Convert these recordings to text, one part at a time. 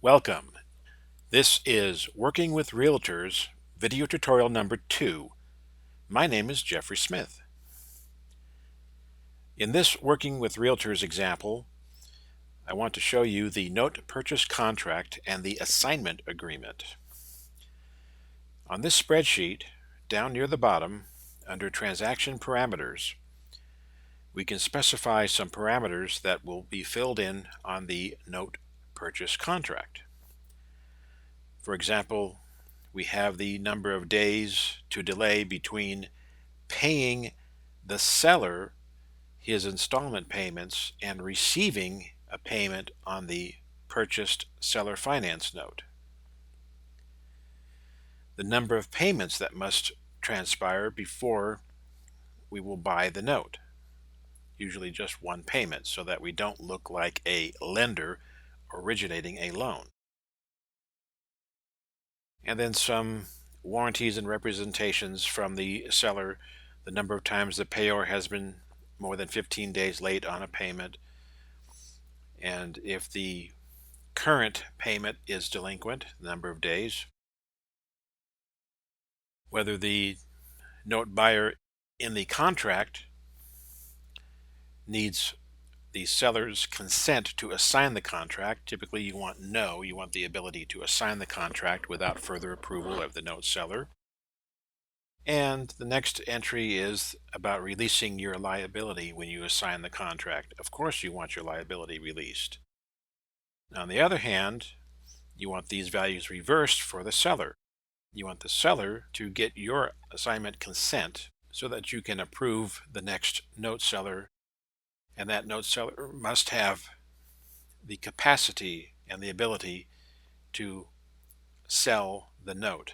Welcome. This is Working with Realtors video tutorial number 2. My name is Jeffrey Smith. In this Working with Realtors example, I want to show you the note purchase contract and the assignment agreement. On this spreadsheet, down near the bottom, under Transaction Parameters, we can specify some parameters that will be filled in on the note purchase contract. For example, we have the number of days to delay between paying the seller his installment payments and receiving a payment on the purchased seller finance note. The number of payments that must transpire before we will buy the note. Usually just one payment, so that we don't look like a lender originating a loan. And then some warranties and representations from the seller, the number of times the payor has been more than 15 days late on a payment, and if the current payment is delinquent, the number of days, whether the note buyer in the contract needs the seller's consent to assign the contract. Typically you want the ability to assign the contract without further approval of the note seller. And the next entry is about releasing your liability when you assign the contract. Of course you want your liability released. On the other hand, you want these values reversed for the seller. You want the seller to get your assignment consent so that you can approve the next note seller, and that note seller must have the capacity and the ability to sell the note.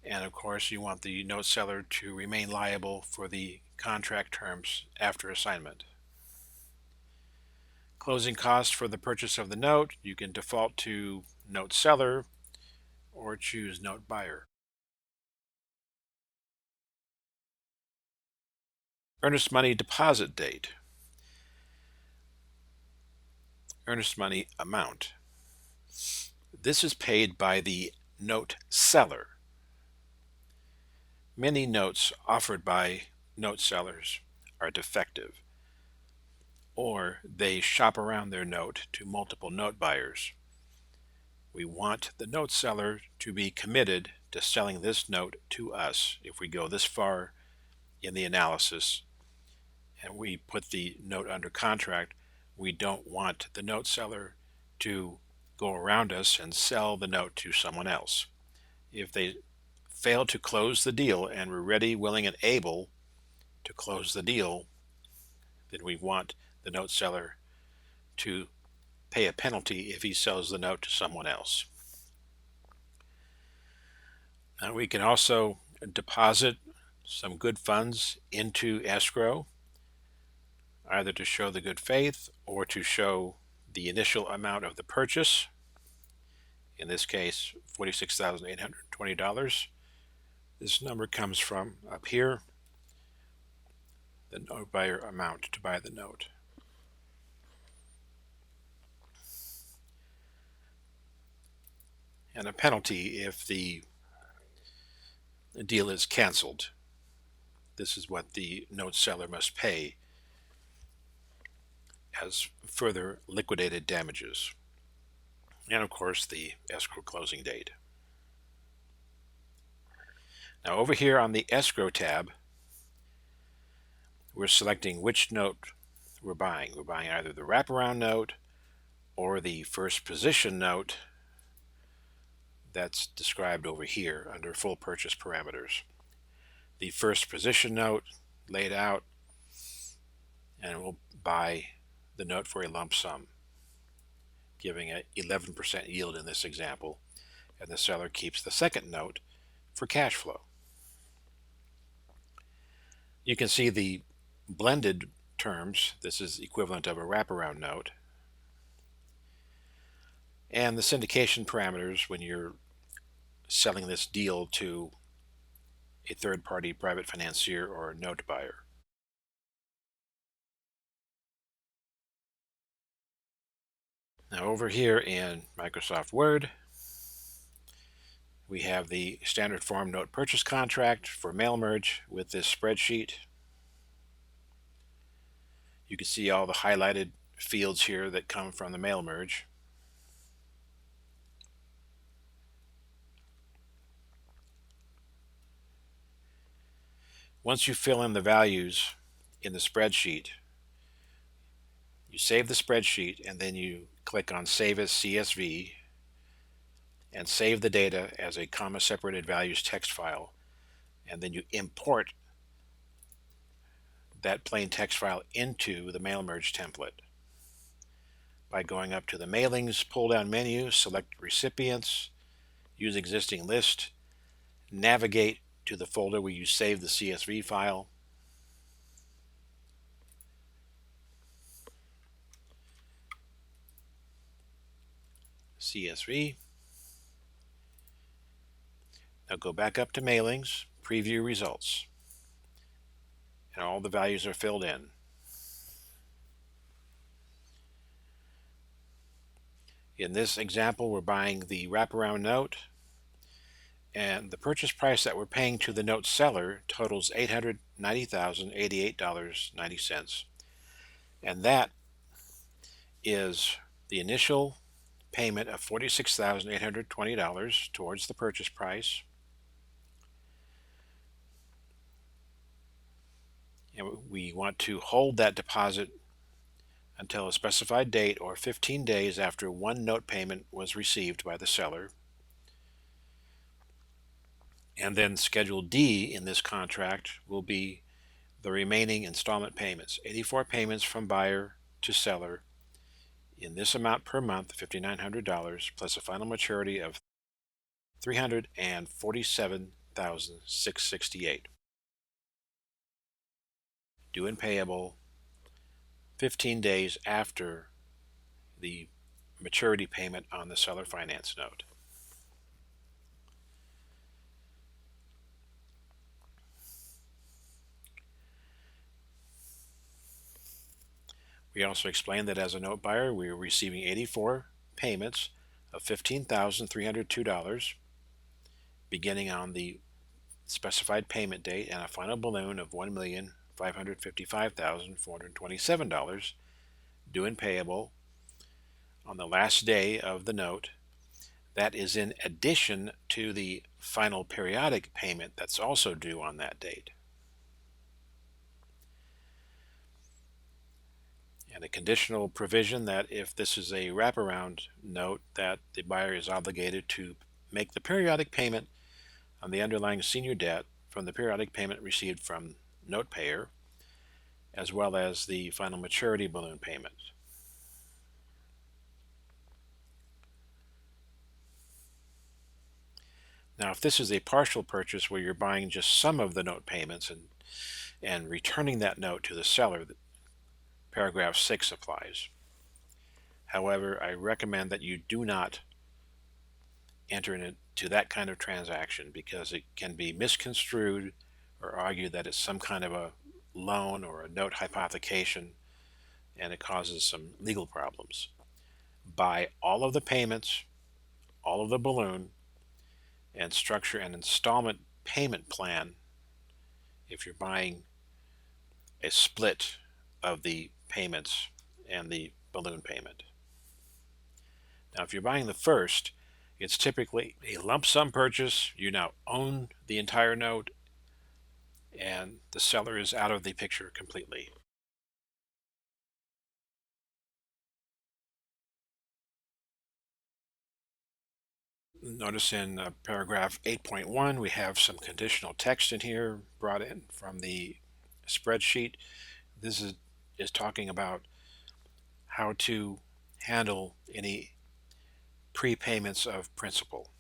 And of course, you want the note seller to remain liable for the contract terms after assignment. Closing cost for the purchase of the note, you can default to note seller or choose note buyer. Earnest money deposit date. Earnest money amount. This is paid by the note seller. Many notes offered by note sellers are defective, or they shop around their note to multiple note buyers. We want the note seller to be committed to selling this note to us. If we go this far in the analysis and we put the note under contract, we don't want the note seller to go around us and sell the note to someone else. If they fail to close the deal and we're ready, willing, and able to close the deal, then we want the note seller to pay a penalty if he sells the note to someone else. Now we can also deposit some good funds into escrow, either to show the good faith or to show the initial amount of the purchase. In this case, $46,820. This number comes from up here, the note buyer amount to buy the note. And a penalty if the deal is canceled. This is what the note seller must pay as further liquidated damages. And of course the escrow closing date. Now over here on the escrow tab, we're selecting which note we're buying. We're buying either the wraparound note or the first position note that's described over here under full purchase parameters. The first position note laid out, and we'll buy the note for a lump sum, giving an 11% yield in this example, and the seller keeps the second note for cash flow. You can see the blended terms. This is equivalent of a wraparound note. And the syndication parameters when you're selling this deal to a third-party private financier or note buyer. Now over here in Microsoft Word, we have the standard form note purchase contract for mail merge with this spreadsheet. You can see all the highlighted fields here that come from the mail merge. Once you fill in the values in the spreadsheet, you save the spreadsheet and then you click on Save as CSV and save the data as a comma separated values text file, and then you import that plain text file into the mail merge template by going up to the Mailings pull-down menu, select Recipients, use Existing List, navigate to the folder where you saved the CSV file, CSV. Now go back up to Mailings, preview results, and all the values are filled in. In this example, we're buying the wraparound note, and the purchase price that we're paying to the note seller totals $890,088.90. And that is the initial payment of $46,820 towards the purchase price. And we want to hold that deposit until a specified date or 15 days after one note payment was received by the seller. And then Schedule D in this contract will be the remaining installment payments, 84 payments from buyer to seller in this amount per month, $5,900, plus a final maturity of $347,668, due and payable 15 days after the maturity payment on the seller finance note. We also explained that as a note buyer, we are receiving 84 payments of $15,302 beginning on the specified payment date and a final balloon of $1,555,427 due and payable on the last day of the note. That is in addition to the final periodic payment that's also due on that date. And a conditional provision that if this is a wraparound note, that the buyer is obligated to make the periodic payment on the underlying senior debt from the periodic payment received from note payer, as well as the final maturity balloon payment. Now, if this is a partial purchase where you're buying just some of the note payments and returning that note to the seller, paragraph 6 applies. However, I recommend that you do not enter into that kind of transaction because it can be misconstrued or argued that it's some kind of a loan or a note hypothecation, and it causes some legal problems. Buy all of the payments, all of the balloon, and structure an installment payment plan if you're buying a split of the payments and the balloon payment. Now, if you're buying the first, it's typically a lump sum purchase. You now own the entire note, and the seller is out of the picture completely. Notice in paragraph 8.1 we have some conditional text in here brought in from the spreadsheet. This is talking about how to handle any prepayments of principal.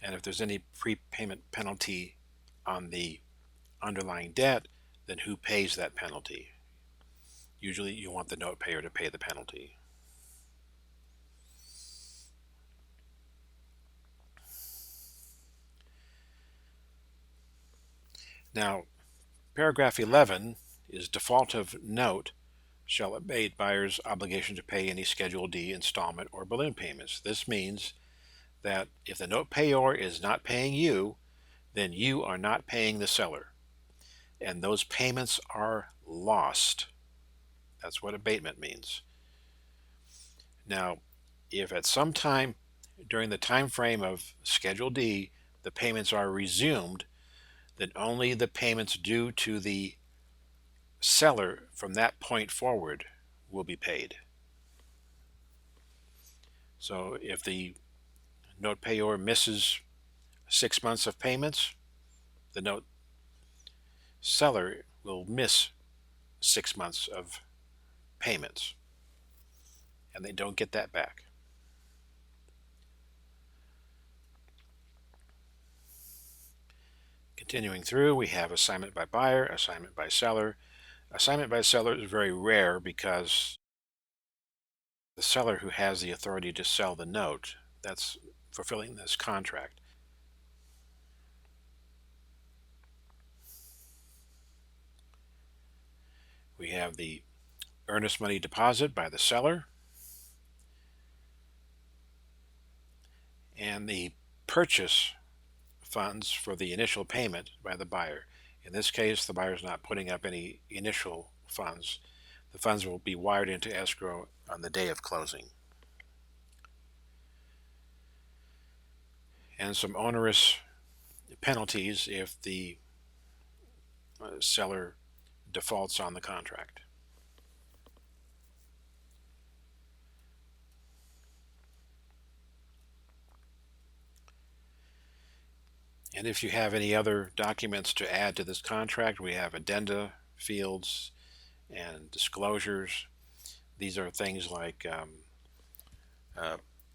And if there's any prepayment penalty on the underlying debt, then who pays that penalty? Usually you want the note payer to pay the penalty. Now, paragraph 11 is default of note shall abate buyer's obligation to pay any Schedule D installment or balloon payments. This means that if the note payor is not paying you, then you are not paying the seller, and those payments are lost. That's what abatement means. Now, if at some time during the time frame of Schedule D the payments are resumed, then only the payments due to the seller from that point forward will be paid. So if the note payor misses 6 months of payments, the note seller will miss 6 months of payments, and they don't get that back. Continuing through, we have assignment by buyer, assignment by seller. Assignment by seller is very rare because the seller who has the authority to sell the note, that's fulfilling this contract. We have the earnest money deposit by the seller and the purchase funds for the initial payment by the buyer. In this case, the buyer is not putting up any initial funds. The funds will be wired into escrow on the day of closing. And some onerous penalties if the seller defaults on the contract. And if you have any other documents to add to this contract, we have addenda fields and disclosures. These are things like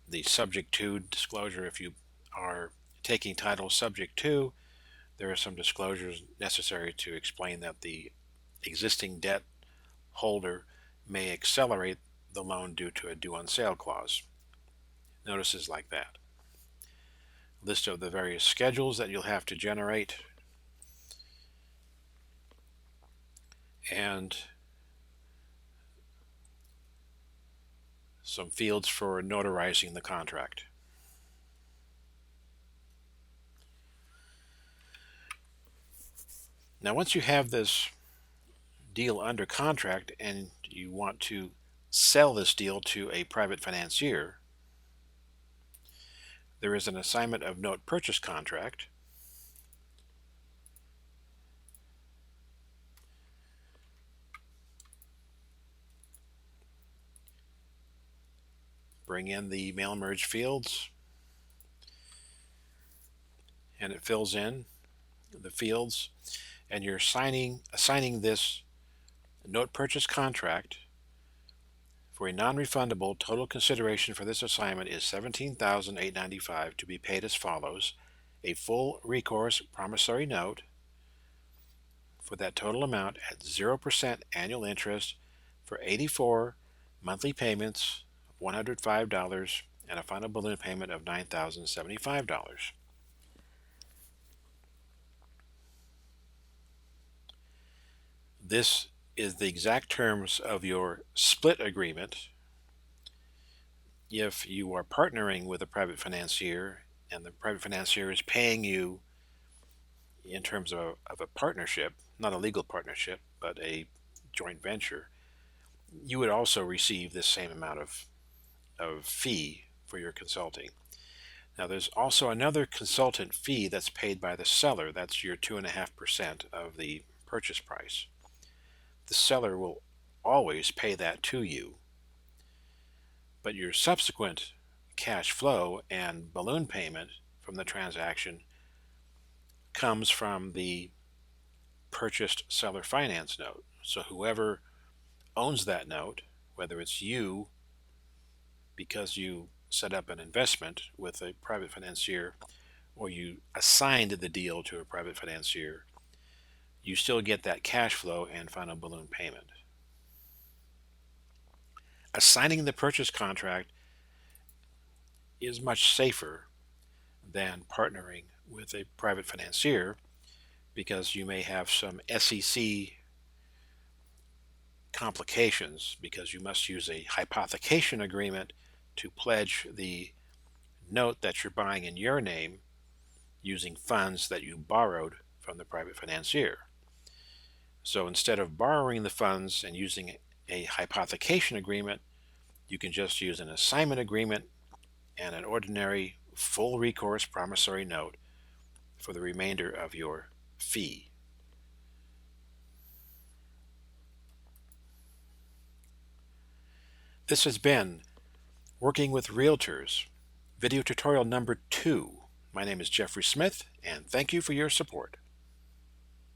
the subject to disclosure. If you are taking title subject to, there are some disclosures necessary to explain that the existing debt holder may accelerate the loan due to a due on sale clause. Notices like that. List of the various schedules that you'll have to generate, and some fields for notarizing the contract. Now, once you have this deal under contract and you want to sell this deal to a private financier, there is an assignment of note purchase contract. Bring in the mail merge fields, and it fills in the fields, and you're assigning this note purchase contract for a non-refundable. Total consideration for this assignment is $17,895 to be paid as follows: a full recourse promissory note for that total amount at 0% annual interest for 84 monthly payments of $105 and a final balloon payment of $9,075. This is the exact terms of your split agreement if you are partnering with a private financier and the private financier is paying you in terms of a partnership, not a legal partnership, but a joint venture. You would also receive this same amount of fee for your consulting. Now, there's also another consultant fee that's paid by the seller. That's your 2.5% of the purchase price. The seller will always pay that to you, but your subsequent cash flow and balloon payment from the transaction comes from the purchased seller finance note. So whoever owns that note, whether it's you because you set up an investment with a private financier or you assigned the deal to a private financier, you still get that cash flow and final balloon payment. Assigning the purchase contract is much safer than partnering with a private financier because you may have some SEC complications because you must use a hypothecation agreement to pledge the note that you're buying in your name using funds that you borrowed from the private financier. So instead of borrowing the funds and using a hypothecation agreement, you can just use an assignment agreement and an ordinary full recourse promissory note for the remainder of your fee. This has been Working with Realtors, video tutorial number 2. My name is Jeffrey Smith, and thank you for your support.